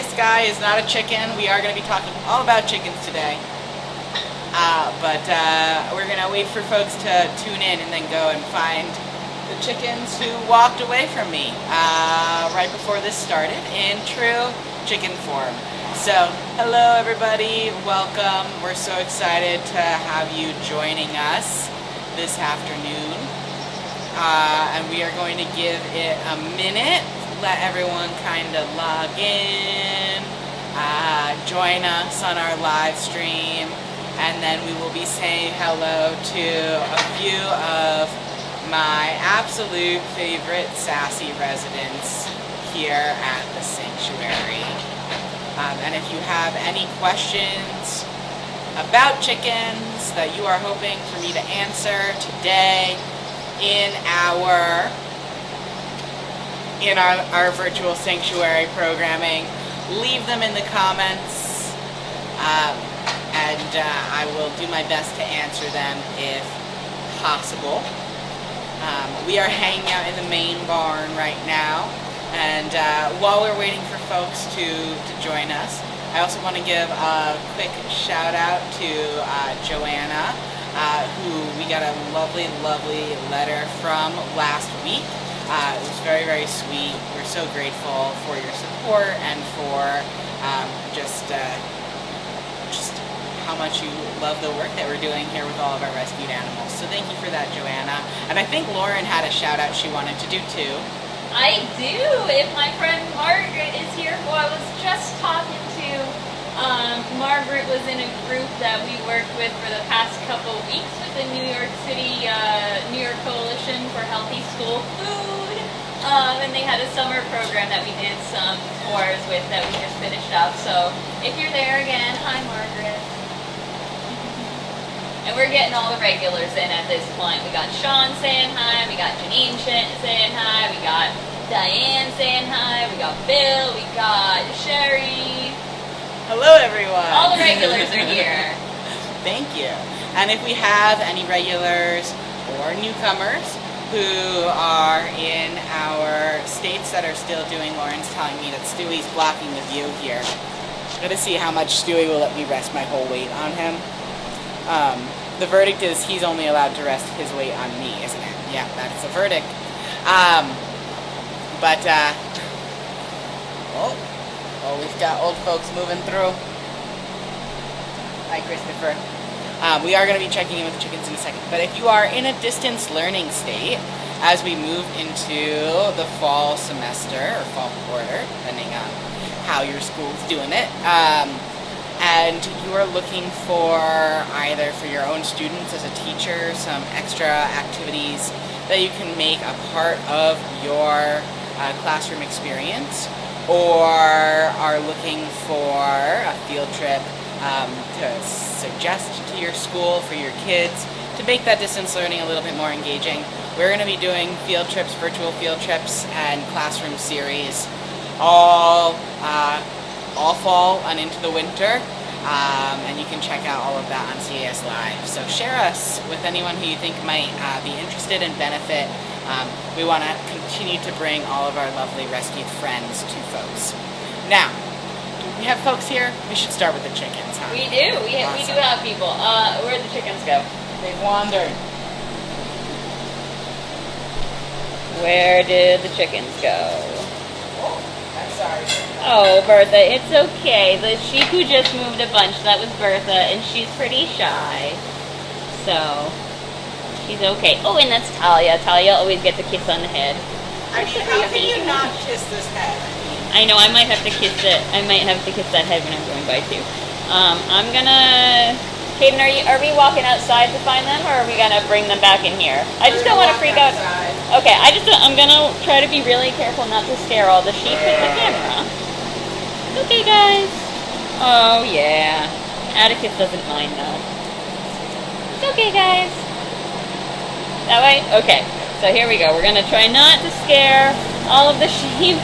this guy is not a chicken. We are going to be talking all about chickens today. But we're going to wait for folks to tune in and then go and find the chickens who walked away from me right before this started in true chicken form. So, hello everybody, welcome. We're so excited to have you joining us this afternoon. And we are going to give it a minute, let everyone kind of log in, join us on our live stream, and then we will be saying hello to a few of my absolute favorite sassy residents here at the sanctuary. And if you have any questions about chickens that you are hoping for me to answer today in our virtual sanctuary programming, leave them in the comments, and I will do my best to answer them if possible. We are hanging out in the main barn right now, and while we're waiting for folks to join us, I also want to give a quick shout out to Joanna, who we got a lovely letter from last week. It was very, very sweet. We're so grateful for your support and for just how much you love the work that we're doing here with all of our rescued animals. So thank you for that, Joanna. And I think Lauren had a shout out she wanted to do too. I do. If my friend Margaret is here, who I was just talking to, Margaret was in a group that we worked with for the past couple weeks with the New York City, New York Coalition for Healthy School Food. And they had a summer program that we did some tours with that we just finished up. So if you're there again, hi Margaret. And we're getting all the regulars in at this point. We got Sean saying hi, we got Janine saying hi, we got Diane saying hi, we got Bill, we got Sherry. Hello everyone. All the regulars are here. Thank you. And if we have any regulars or newcomers who are in our states that are still doing, Lauren's telling me that Stewie's blocking the view here. I'm gonna see how much Stewie will let me rest my whole weight on him. The verdict is he's only allowed to rest his weight on me, isn't it? Yeah, that's the verdict. We've got old folks moving through. Hi, Christopher. We are going to be checking in with the chickens in a second. But if you are in a distance learning state, as we move into the fall semester, or fall quarter, depending on how your school's doing it, and you are looking for either for your own students as a teacher, some extra activities that you can make a part of your classroom experience, or are looking for a field trip to suggest to your school for your kids to make that distance learning a little bit more engaging, we're going to be doing field trips, virtual field trips, and classroom series all fall and into the winter, and you can check out all of that on CAS Live. So share us with anyone who you think might be interested and benefit. We want to continue to bring all of our lovely rescued friends to folks. Now, do we have folks here? We should start with the chickens, huh? We do. We do have people. Where'd the chickens go? They've wandered. Where did the chickens go? I'm sorry. Oh, Bertha, it's okay. The sheep who just moved a bunch, that was Bertha, and she's pretty shy. So, she's okay. Oh, and that's Talia. Talia always gets a kiss on the head. I mean, how can you not kiss this head? I know, I might have to kiss it. I might have to kiss that head when I'm going by, too. I'm gonna... Caden, are we walking outside to find them, or are we gonna bring them back in here? I just don't want to freak out. Okay, I'm gonna try to be really careful not to scare all the sheep with the camera. Okay, guys. Oh, yeah. Atticus doesn't mind, though. It's okay, guys. That way? Okay. So here we go. We're gonna try not to scare all of the sheep.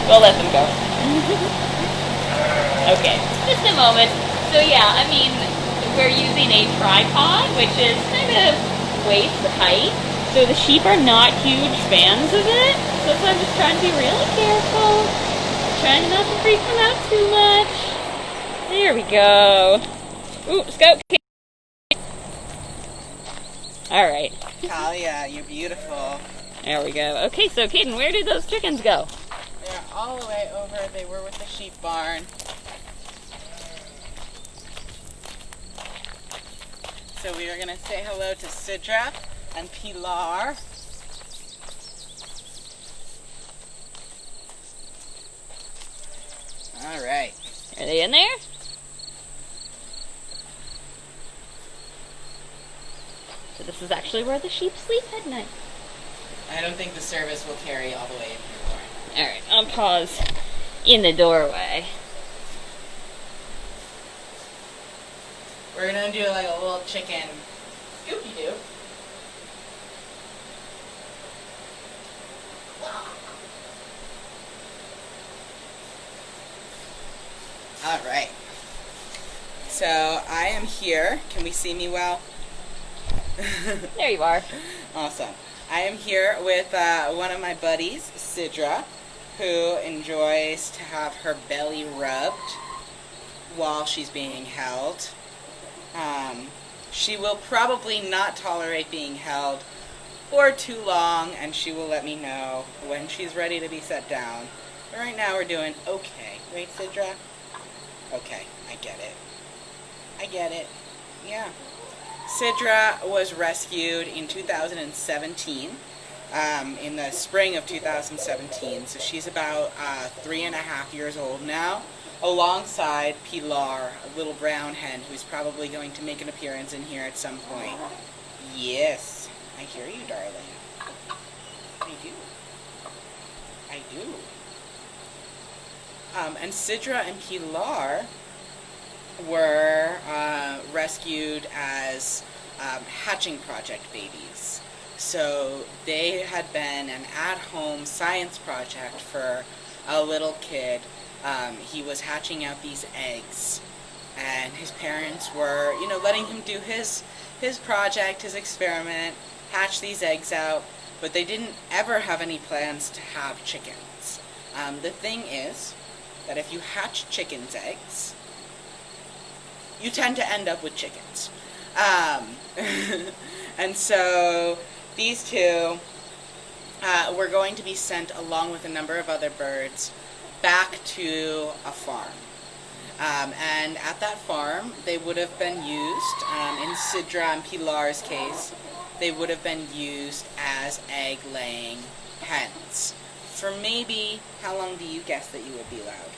We'll let them go. Okay, just a moment. So yeah, I mean, we're using a tripod, which is kind of waist height. So the sheep are not huge fans of it. So I'm just trying to be really careful. Trying not to freak them out too much. There we go. Ooh, scout. Alright. Talia, you're beautiful. There we go. Okay, so Caden, where did those chickens go? They're all the way over. They were with the sheep barn. So we are going to say hello to Sidra and Pilar. All right. Are they in there? So this is actually where the sheep sleep at night. I don't think the service will carry all the way in here, Lauren. Alright, I'll pause in the doorway. We're going to do like a little chicken scoopy-doo. All right. So I am here. Can we see me well? There you are. Awesome. I am here with one of my buddies, Sidra, who enjoys to have her belly rubbed while she's being held. She will probably not tolerate being held for too long, and she will let me know when she's ready to be set down. But right now we're doing okay. Right, Sidra? Okay, I get it. I get it. Yeah. Sidra was rescued in 2017, in the spring of 2017, so she's about 3.5 years old now, alongside Pilar, a little brown hen who's probably going to make an appearance in here at some point. Yes, I hear you, darling. I do. I do. And Sidra and Pilar were rescued as hatching project babies. So they had been an at-home science project for a little kid. He was hatching out these eggs, and his parents were, letting him do his project, his experiment, hatch these eggs out, but they didn't ever have any plans to have chickens. The thing is that if you hatch chickens' eggs, you tend to end up with chickens. And so these two were going to be sent along with a number of other birds back to a farm. And at that farm, they would have been used, in Sidra and Pilar's case, they would have been used as egg-laying hens. For maybe, how long do you guess that you would be allowed?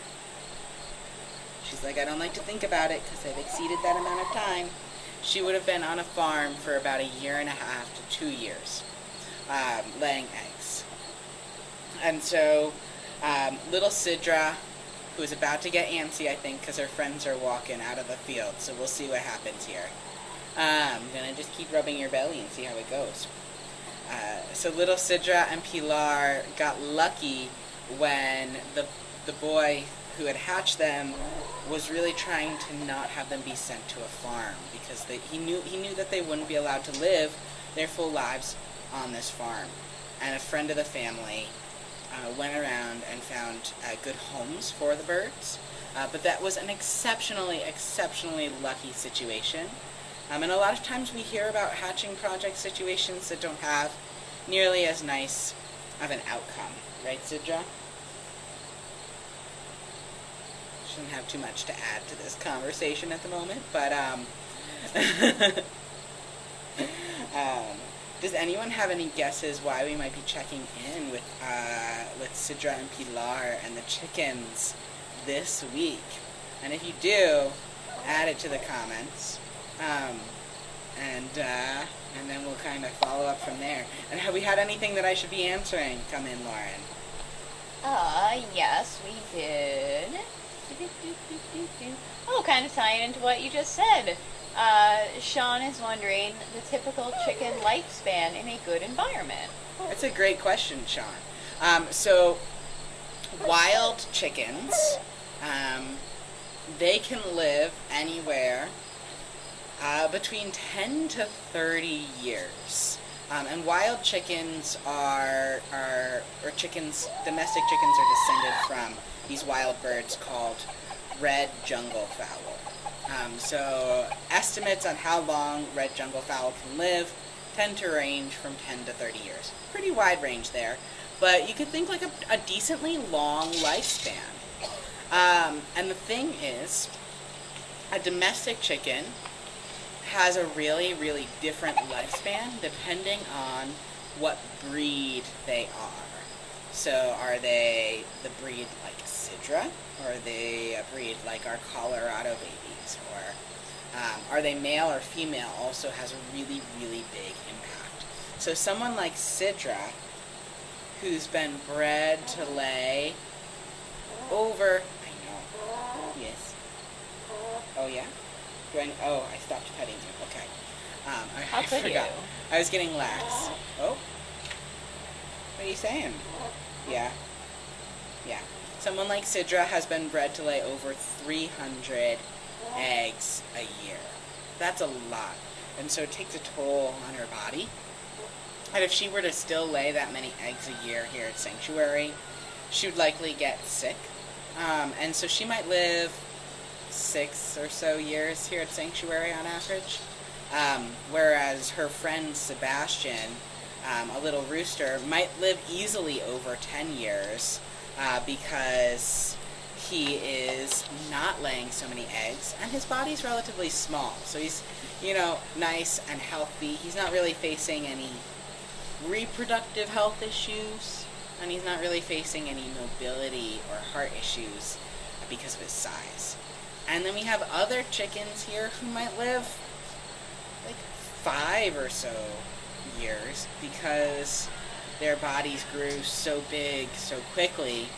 She's like, I don't like to think about it because I've exceeded that amount of time. She would have been on a farm for about 1.5 to 2 years, laying eggs. And so, little Sidra, who is about to get antsy, I think, because her friends are walking out of the field, so we'll see what happens here. I'm going to just keep rubbing your belly and see how it goes. So little Sidra and Pilar got lucky when the boy who had hatched them was really trying to not have them be sent to a farm, because he knew that they wouldn't be allowed to live their full lives on this farm. And a friend of the family went around and found good homes for the birds, but that was an exceptionally lucky situation. And a lot of times we hear about hatching project situations that don't have nearly as nice of an outcome, right, Sidra? Shouldn't have too much to add to this conversation at the moment, but does anyone have any guesses why we might be checking in with Sidra and Pilar and the chickens this week? And if you do, add it to the comments, and then we'll kind of follow up from there. And have we had anything that I should be answering come in, Lauren? Yes, we did. Oh, kind of tying into what you just said. Sean is wondering the typical chicken lifespan in a good environment. That's a great question, Sean. So, wild chickens, they can live anywhere between 10 to 30 years. And wild chickens domestic chickens are descended from these wild birds called red jungle fowl. So estimates on how long red jungle fowl can live tend to range from 10 to 30 years. Pretty wide range there, but you could think like a decently long lifespan. And the thing is, a domestic chicken has a really, really different lifespan depending on what breed they are. So are they the breed like Sidra? Or are they a breed like our Colorado babies? Or are they male or female also has a really, really big impact. So someone like Sidra, who's been bred to lay over, I know, yes. Oh yeah? I stopped petting you. Okay. I forgot. You? I was getting lax. Oh. What are you saying? Yeah. Yeah. Someone like Sidra has been bred to lay over 300 eggs a year. That's a lot. And so it takes a toll on her body. And if she were to still lay that many eggs a year here at Sanctuary, she would likely get sick. And so she might live 6 or so years here at Sanctuary on average. Whereas her friend Sebastian, a little rooster, might live easily over 10 years because he is not laying so many eggs and his body's relatively small. So he's, nice and healthy. He's not really facing any reproductive health issues, and he's not really facing any mobility or heart issues because of his size. And then we have other chickens here who might live like 5 or so years because their bodies grew so big so quickly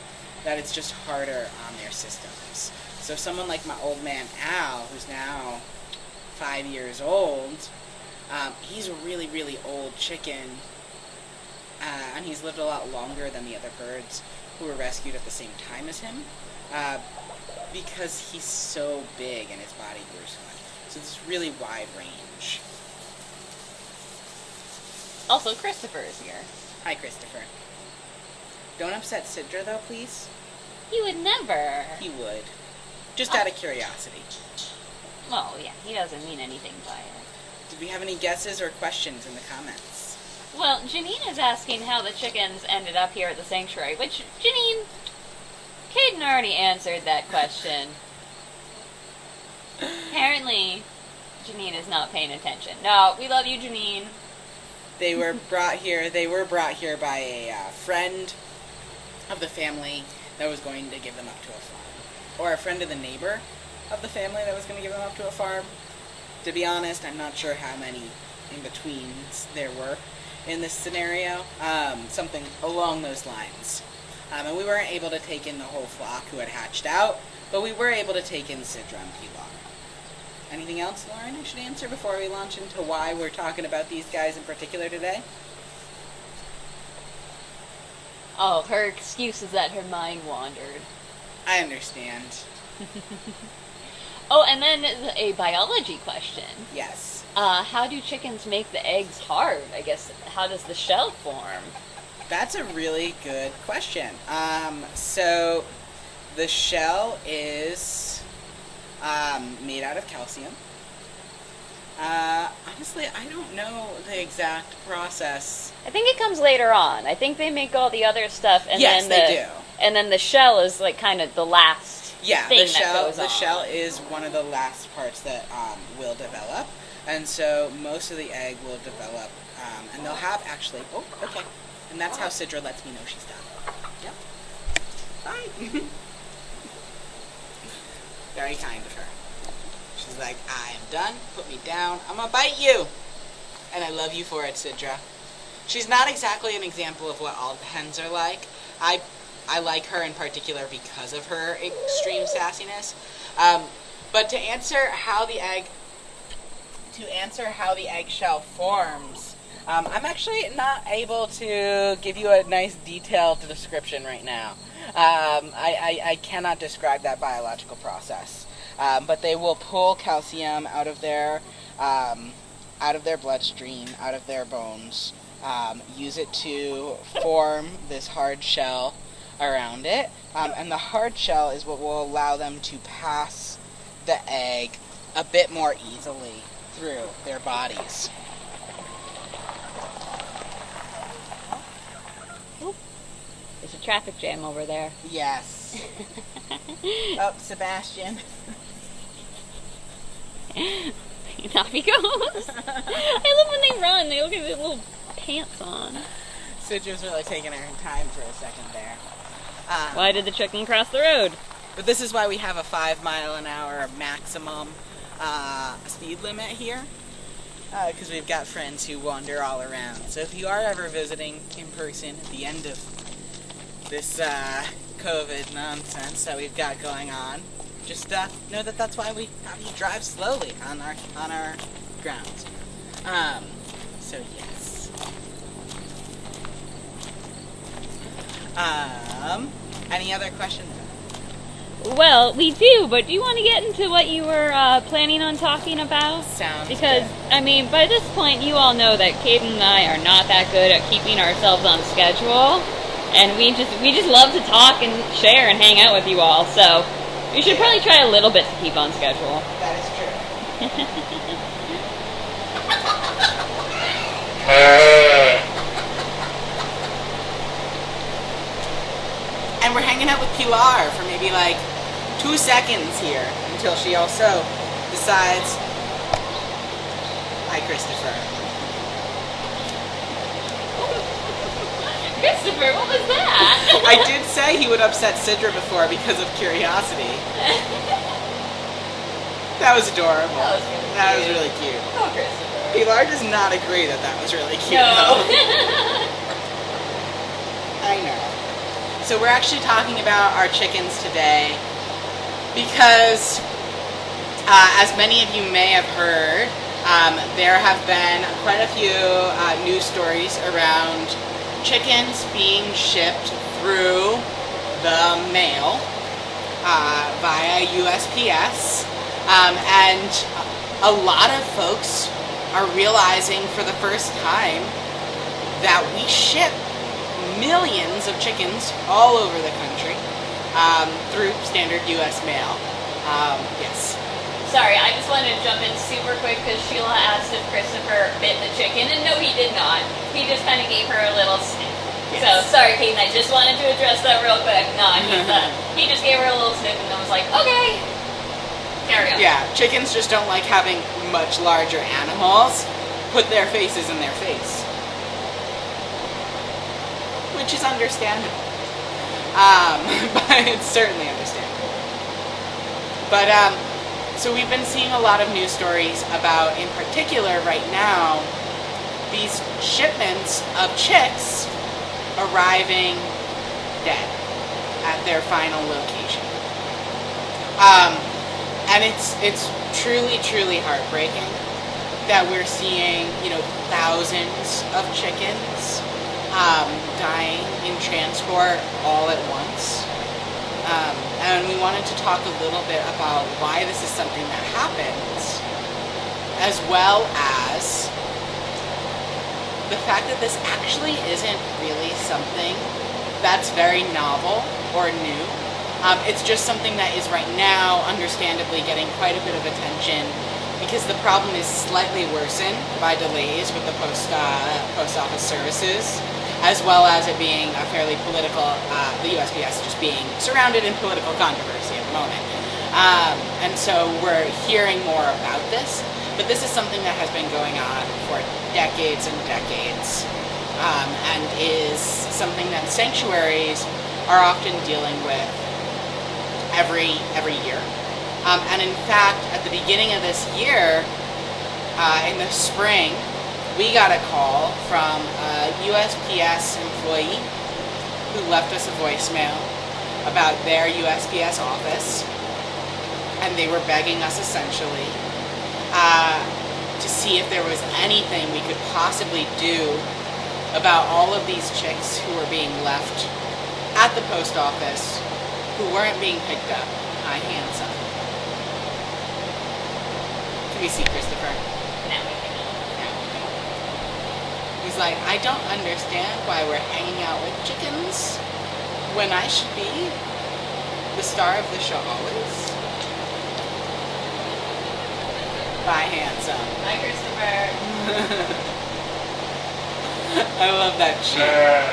that it's just harder on their systems. So someone like my old man Al, who's now 5 years old, he's a really, really old chicken, and he's lived a lot longer than the other birds who were rescued at the same time as him. Because he's so big and his body grew so much. So it's really wide range. Also, Christopher is here. Hi, Christopher. Don't upset Sidra, though, please. He would never. He would. Just out of curiosity. Well, yeah, he doesn't mean anything by it. Did we have any guesses or questions in the comments? Well, Janine is asking how the chickens ended up here at the sanctuary, which, Janine, Caden already answered that question. Apparently, Janine is not paying attention. No, we love you, Janine. They were brought here by a friend of the family that was going to give them up to a farm. Or a friend of the neighbor of the family that was going to give them up to a farm. To be honest, I'm not sure how many in-betweens there were in this scenario. Something along those lines. And we weren't able to take in the whole flock who had hatched out, but we were able to take in Sidra and Pilar. Anything else, Lauren, I should answer before we launch into why we're talking about these guys in particular today? Oh, her excuse is that her mind wandered. I understand. Oh, and then a biology question. Yes. How do chickens make the eggs hard? I guess, how does the shell form? That's a really good question. So the shell is made out of calcium. Honestly, I don't know the exact process. I think it comes later on. I think they make all the other stuff, and yes, then they do. And then the shell is like kind of the last thing the shell, that goes on. The shell is one of the last parts that will develop, and so most of the egg will develop, and they'll have actually. Oh, okay. And that's how Sidra lets me know she's done. Yep. Bye. Very kind of her. She's like, I am done. Put me down. I'm gonna bite you. And I love you for it, Sidra. She's not exactly an example of what all hens are like. I like her in particular because of her extreme sassiness. But to answer how the eggshell forms, I'm actually not able to give you a nice detailed description right now. I cannot describe that biological process. But they will pull calcium out of their bloodstream, out of their bones, use it to form this hard shell around it. And the hard shell is what will allow them to pass the egg a bit more easily through their bodies. There's a traffic jam over there. Yes. Oh, Sebastian. Off he goes. I love when they run. They look at their little pants on. Cidra's really taking her time for a second there. Why did the chicken cross the road? But this is why we have a 5-mile-an-hour maximum speed limit here. Because we've got friends who wander all around. So if you are ever visiting in person at the end of this COVID nonsense that we've got going on, just know that that's why we have you drive slowly on our grounds. So yes. Any other questions? Well, we do, but do you want to get into what you were planning on talking about? Sounds Because, good. I mean, by this point, you all know that Caden and I are not that good at keeping ourselves on schedule, and we just love to talk and share and hang out with you all, so you should probably try a little bit to keep on schedule. That is true. And we're hanging out with Pilar for maybe like 2 seconds here until she also decides. Hi, Christopher. Christopher, what was that? I did say he would upset Sidra before because of curiosity. That was adorable. That was really That was really cute. Oh, Christopher. Pilar does not agree that that was really cute. No. I know. So we're actually talking about our chickens today because, as many of you may have heard, there have been quite a few news stories around chickens being shipped through the mail via USPS, and a lot of folks are realizing for the first time that we ship millions of chickens all over the country through standard US mail. Yes. Sorry, I just wanted to jump in super quick because Sheila asked if Christopher bit the chicken, and no, he did not. He just kind of gave her a little sniff. Yes. So, sorry, Kaden, I just wanted to address that real quick. No, he just gave her a little sniff and then was like, okay, carry on. Yeah, chickens just don't like having much larger animals put their faces in their face. Which is understandable. But it's certainly understandable. But, so we've been seeing a lot of news stories about, in particular right now, these shipments of chicks arriving dead at their final location. And it's truly heartbreaking that we're seeing, thousands of chickens dying in transport all at once. And we wanted to talk a little bit about why this is something that happens, as well as the fact that this actually isn't really something that's very novel or new. It's just something that is right now, understandably, getting quite a bit of attention because the problem is slightly worsened by delays with the post office services, as well as it being a fairly political, the USPS just being surrounded in political controversy at the moment. And so we're hearing more about this, but this is something that has been going on for decades and decades, and is something that sanctuaries are often dealing with every year. And in fact, at the beginning of this year, in the spring, we got a call from a USPS employee who left us a voicemail about their USPS office, and they were begging us essentially to see if there was anything we could possibly do about all of these chicks who were being left at the post office who weren't being picked up by Handsome. Can we see Christopher? Now we can. You He's like, I don't understand why we're hanging out with chickens when I should be the star of the show always. Bye, handsome. Hi, Christopher. I love that cheer.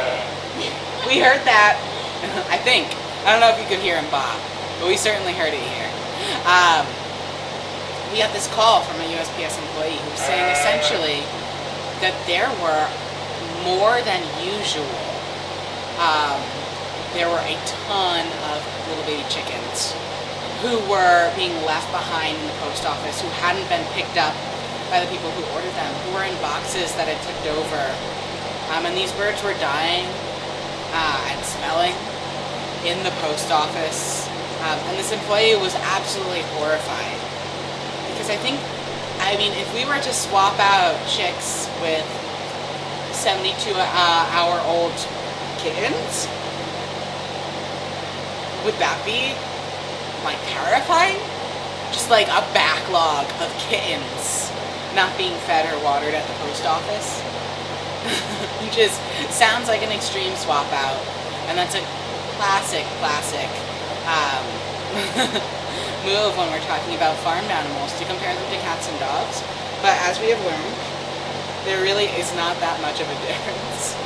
We heard that, I think. I don't know if you could hear him Bob, but we certainly heard it here. We got this call from a USPS employee who was saying essentially that there were more than usual. There were a ton of little baby chickens who were being left behind in the post office, who hadn't been picked up by the people who ordered them, who were in boxes that had tipped over. And these birds were dying and smelling in the post office. And this employee was absolutely horrified. Because I mean, if we were to swap out chicks with 72-hour-old kittens, would that be, like, terrifying? Just like a backlog of kittens not being fed or watered at the post office? Just sounds like an extreme swap out. And that's a classic move when we're talking about farmed animals, to compare them to cats and dogs. But as we have learned, there really is not that much of a difference.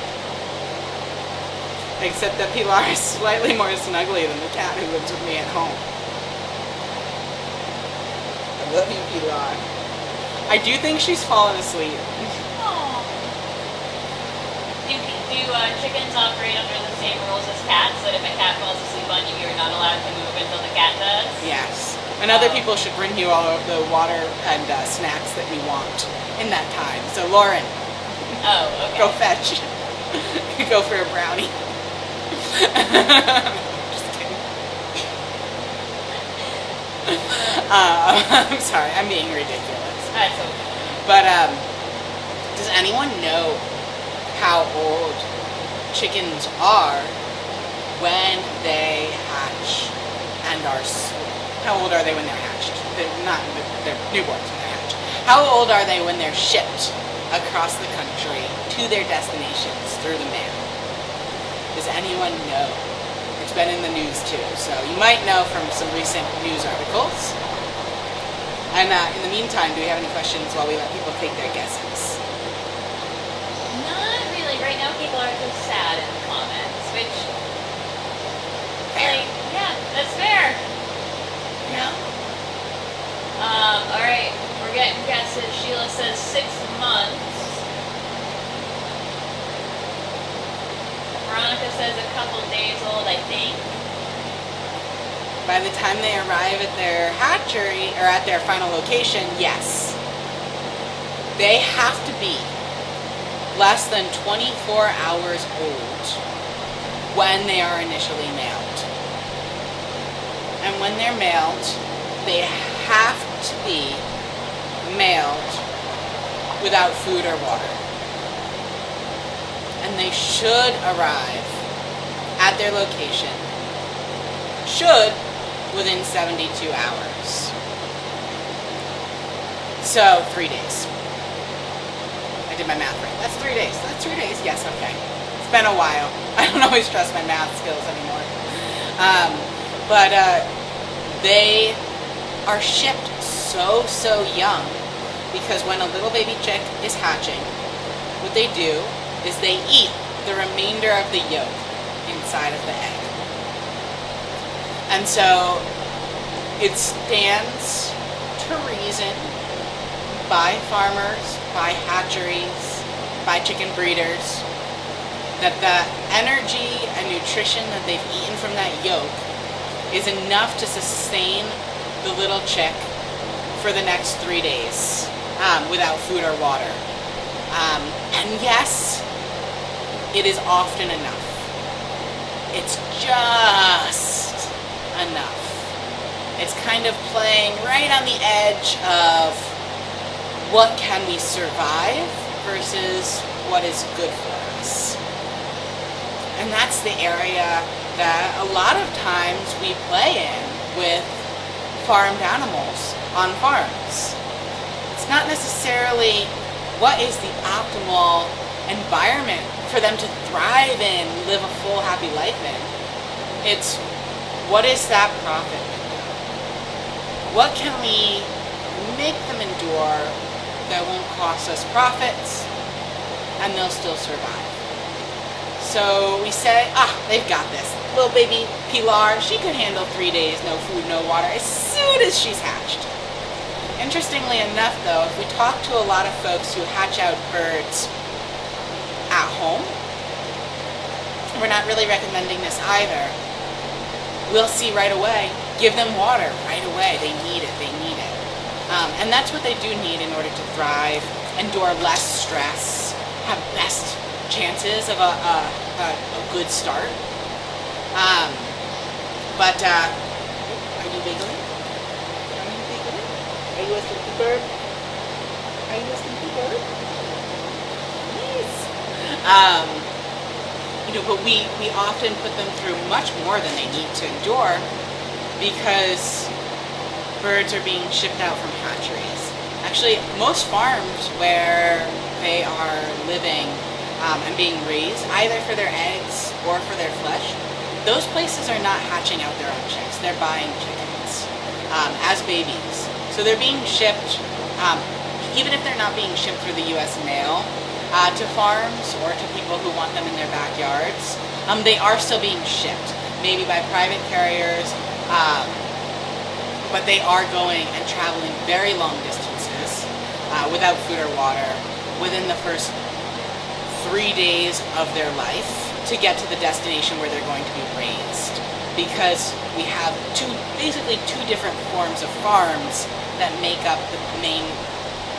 Except that Pilar is slightly more snuggly than the cat who lives with me at home. I love you, Pilar. I do think she's fallen asleep. Do chickens operate under the same rules as cats? That if a cat falls asleep on you, you're not allowed to move until the cat does? Yes. And other people should bring you all of the water and snacks that you want in that time. So Lauren, Oh, okay. go fetch. Go for a brownie. Just kidding. I'm sorry, I'm being ridiculous. That's okay. But does anyone know how old chickens are when they hatch and are how old are they when they're hatched? They're newborns when they're hatched. How old are they when they're shipped across the country to their destinations through the mail? Does anyone know? It's been in the news too, so you might know from some recent news articles. And in the meantime, do we have any questions while we let people take their guesses? Not really. Right now, people are just sad in the comments, which, Fair. like, yeah, that's fair. You know? All right, we're getting guesses. Sheila says 6 months. Veronica says a couple days old, I think. By the time they arrive at their hatchery, or at their final location, yes. They have to be less than 24 hours old when they are initially mailed. And when they're mailed, they have to be mailed without food or water. And they should arrive at their location, within 72 hours. So, 3 days. I did my math right. That's 3 days. That's 3 days. Yes, okay. It's been a while. I don't always trust my math skills anymore. But they are shipped so young, because when a little baby chick is hatching, what they do is they eat the remainder of the yolk inside of the egg. And so it stands to reason by farmers, by hatcheries, by chicken breeders, that the energy and nutrition that they've eaten from that yolk is enough to sustain the little chick for the next 3 days without food or water. And yes, it is often enough. It's just enough. It's kind of playing right on the edge of what can we survive versus what is good for us. And that's the area that a lot of times we play in with farmed animals on farms. It's not necessarily what is the optimal environment for them to thrive in, live a full, happy life in. It's, what is that profit window? What can we make them endure that won't cost us profits and they'll still survive? So we say, they've got this. Little baby Pilar, she could handle 3 days, no food, no water, as soon as she's hatched. Interestingly enough, though, if we talk to a lot of folks who hatch out birds at home, we're not really recommending this either. We'll see right away, give them water right away. They need it. And that's what they do need in order to thrive, endure less stress, have best chances of a good start. But are you wiggling? Are you a sleepy bird? Are you a sleepy bird? Nice. But we often put them through much more than they need to endure because birds are being shipped out from hatcheries. Actually, most farms where they are living and being raised, either for their eggs or for their flesh, those places are not hatching out their own chicks. They're buying chickens as babies. So they're being shipped, even if they're not being shipped through the U.S. mail to farms or to people who want them in their backyards, they are still being shipped, maybe by private carriers, but they are going and traveling very long distances without food or water within the first 3 days of their life to get to the destination where they're going to be raised. Because we have basically two different forms of farms that make up the main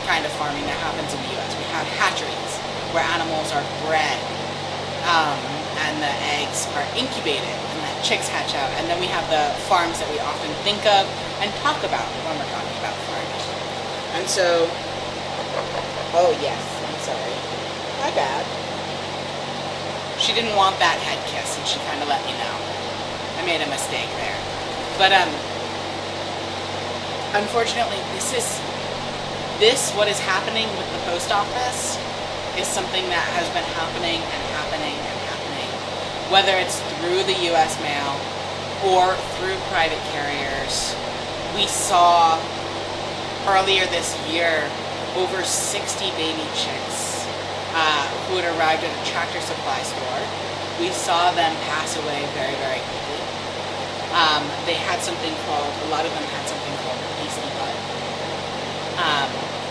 kind of farming that happens in the U.S. We have hatcheries, where animals are bred and the eggs are incubated and the chicks hatch out. And then we have the farms that we often think of and talk about when we're talking about farming. And so, oh yes, I'm sorry. My bad. She didn't want that head kiss and she kind of let me know. I made a mistake there. But unfortunately, what is happening with the post office is something that has been happening and happening and happening. Whether it's through the U.S. mail or through private carriers. We saw earlier this year over 60 baby chicks who had arrived at a Tractor Supply store. We saw them pass away very, very quickly. They had something called, a lot of them had something called pasty butt,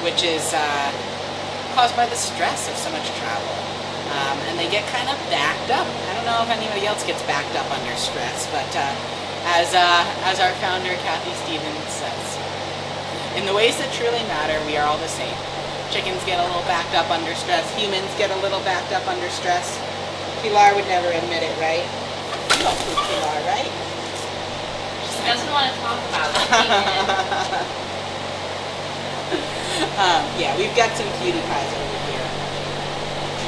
which is caused by the stress of so much travel. And they get kind of backed up. I don't know if anybody else gets backed up under stress, but as our founder, Kathy Stevens, says, in the ways that truly matter, we are all the same. Chickens get a little backed up under stress. Humans get a little backed up under stress. Pilar would never admit it, right? You don't poop, Pilar, right? She doesn't want to talk about it. Yeah, we've got some cutie pies over here.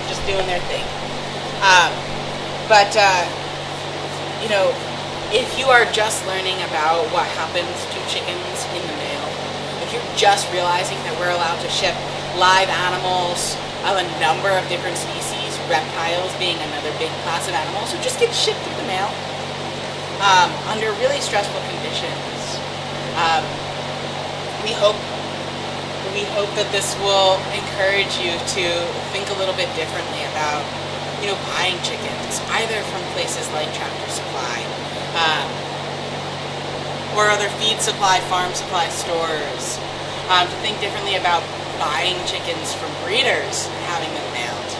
Just doing their thing. If you are just learning about what happens to chickens in the mail, if you're just realizing that we're allowed to ship live animals of a number of different species, reptiles being another big class of animals who just get shipped through the mail under really stressful conditions, we hope that this will encourage you to think a little bit differently about, buying chickens, either from places like Tractor Supply, or other feed supply, farm supply stores, to think differently about buying chickens from breeders and having them mailed,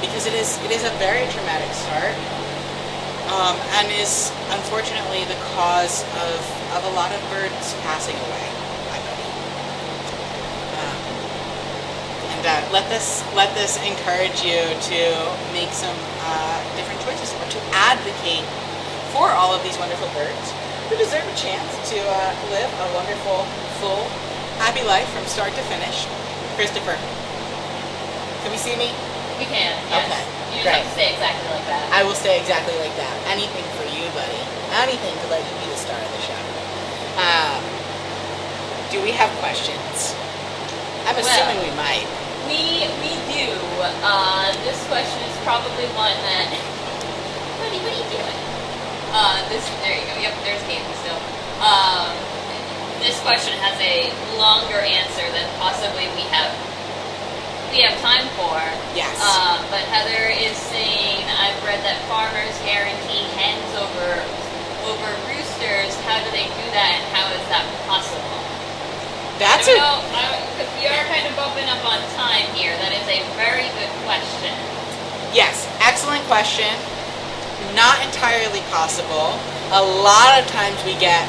because it is a very traumatic start, and is unfortunately the cause of a lot of birds passing away. Let this encourage you to make some different choices, or to advocate for all of these wonderful birds who deserve a chance to live a wonderful, full, happy life from start to finish. Christopher, can we see me? We can, yes. Okay, You just have to say exactly like that. I will say exactly like that. Anything for you, buddy. Anything to let you be the star of the show. Do we have questions? I'm assuming we might. We do. This question is probably one that. Buddy, what are you doing? There you go. Yep, there's Candy still. This question has a longer answer than possibly we have time for. Yes. But Heather is saying, I've read that farmers guarantee hens over roosters. How do they do that, and how is that possible? That's because we are kind of bumping up on time here. That is a very good question. Yes, excellent question. Not entirely possible. A lot of times we get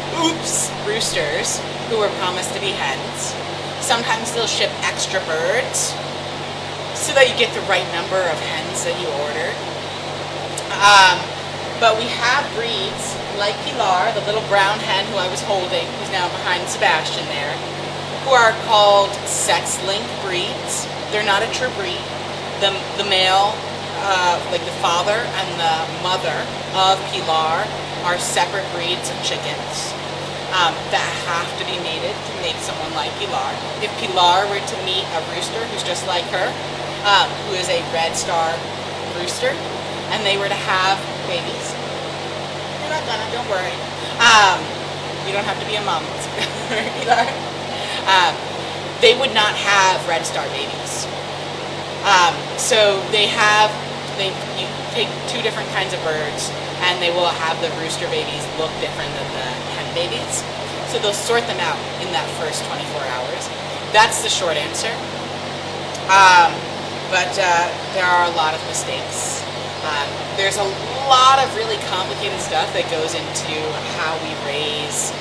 roosters who were promised to be hens. Sometimes they'll ship extra birds so that you get the right number of hens that you ordered. But we have breeds like Pilar, the little brown hen who I was holding, who's now behind Sebastian there, who are called sex-linked breeds. They're not a true breed. The male, like the father and the mother of Pilar, are separate breeds of chickens that have to be mated to make someone like Pilar. If Pilar were to meet a rooster who's just like her, who is a red star rooster, and they were to have babies, you're not gonna, don't worry. You don't have to be a mom, Pilar. They would not have red star babies. So you take two different kinds of birds, and they will have the rooster babies look different than the hen babies. So they'll sort them out in that first 24 hours. That's the short answer. But there are a lot of mistakes. There's a lot of really complicated stuff that goes into how we raise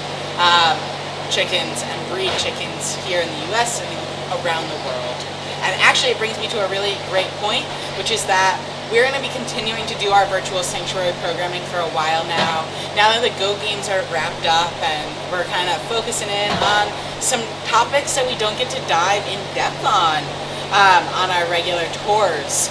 chickens and breed chickens here in the US and around the world. And actually it brings me to a really great point, which is that we're going to be continuing to do our virtual sanctuary programming for a while now. Now that the Go games are wrapped up and we're kind of focusing in on some topics that we don't get to dive in depth on our regular tours.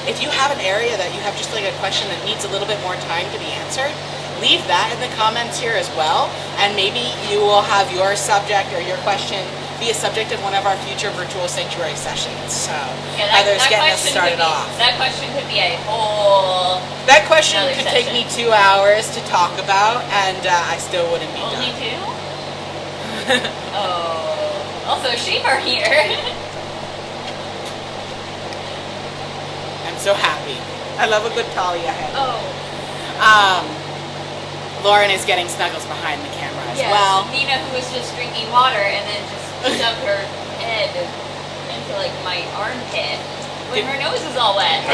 If you have an area that you have just like a question that needs a little bit more time to be answered, leave that in the comments here as well, and maybe you will have your subject or your question be a subject of one of our future virtual sanctuary sessions. So yeah, Heather's getting us started off. That question could be a whole. That question could take me 2 hours to talk about, and I still wouldn't be Only done. 2? Oh, also sheep are here. I'm so happy. I love a good Talia head. Oh. Lauren is getting Snuggles behind the camera as well. Nina, who was just drinking water and then just shoved her head into like my armpit when her nose is all wet.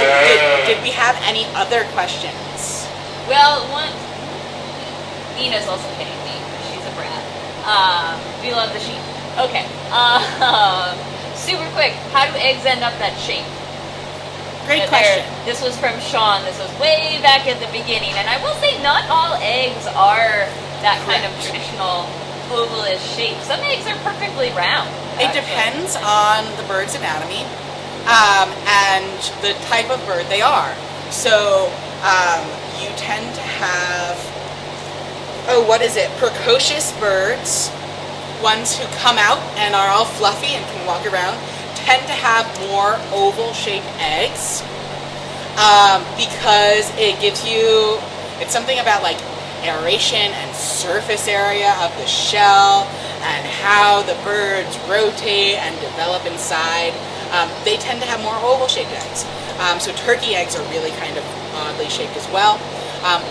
Did we have any other questions? Well, Nina's also kidding me. She's a brat. We love the sheep. Okay. Super quick. How do eggs end up that shape? Great question. This was from Sean. This was way back at the beginning. And I will say not all eggs are that kind of traditional ovalish shape. Some eggs are perfectly round. It depends on the bird's anatomy and the type of bird they are. So you tend to have, precocious birds, ones who come out and are all fluffy and can walk around, tend to have more oval-shaped eggs because it gives you, it's something about like aeration and surface area of the shell and how the birds rotate and develop inside. They tend to have more oval-shaped eggs. So turkey eggs are really kind of oddly shaped as well.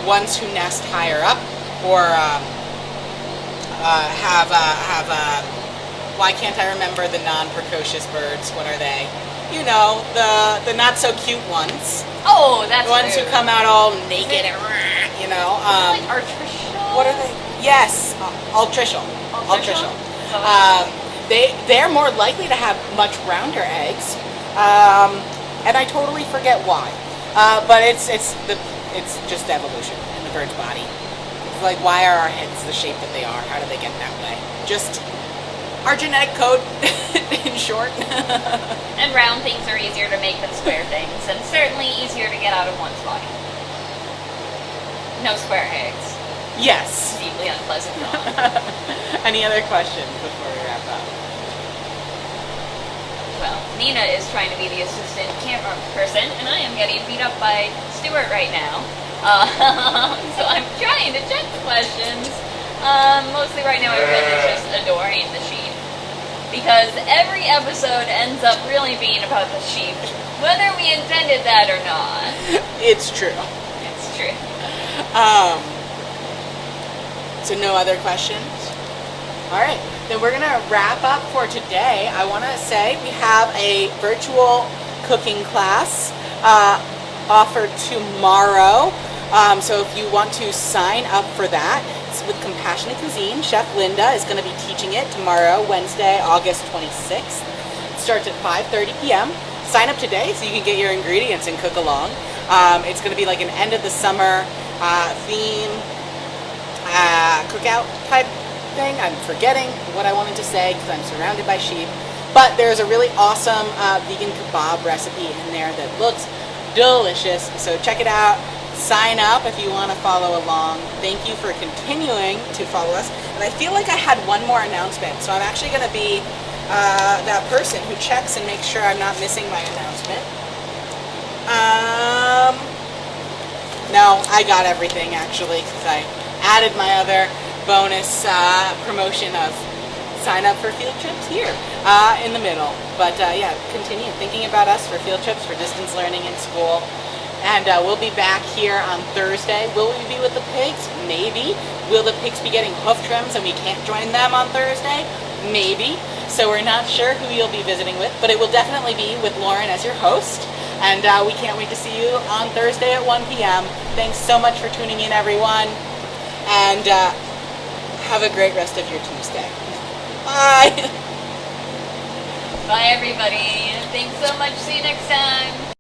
Ones who nest higher up or why can't I remember the non-precocious birds? What are they? You know, the not so cute ones. Oh, that's the ones who come out all naked and you know. Like artificial? What are they? Yes, altricial. They're more likely to have much rounder eggs, and I totally forget why. But it's just evolution in the bird's body. It's like, why are our heads the shape that they are? How do they get that way? Just our genetic code, in short. And round things are easier to make than square things, and certainly easier to get out of one's body. No square eggs. Yes. Deeply unpleasant thought. Any other questions before we wrap up? Well, Nina is trying to be the assistant camera person, and I am getting beat up by Stuart right now. So I'm trying to check the questions. Mostly right now everyone is just adoring the sheep. Because every episode ends up really being about the sheep, whether we intended that or not. It's true. It's true. So no other questions? All right, then we're gonna wrap up for today. I wanna say we have a virtual cooking class offered tomorrow. So if you want to sign up for that, it's with Compassionate Cuisine. Chef Linda is gonna be teaching it tomorrow, Wednesday, August 26th. It starts at 5:30 p.m. Sign up today so you can get your ingredients and cook along. It's gonna be like an end of the summer theme cookout type thing. I'm forgetting what I wanted to say because I'm surrounded by sheep. But there's a really awesome vegan kebab recipe in there that looks delicious. So check it out. Sign up if you want to follow along. Thank you for continuing to follow us. And I feel like I had one more announcement. So I'm actually going to be that person who checks and makes sure I'm not missing my announcement. No, I got everything actually because I added my other bonus promotion of sign up for field trips here in the middle. But yeah, continue thinking about us for field trips, for distance learning in school. And we'll be back here on Thursday. Will we be with the pigs? Maybe. Will the pigs be getting hoof trims and we can't join them on Thursday? Maybe. So we're not sure who you'll be visiting with, but it will definitely be with Lauren as your host. And we can't wait to see you on Thursday at 1 p.m. Thanks so much for tuning in, everyone. And have a great rest of your Tuesday. Bye. Bye, everybody. Thanks so much. See you next time.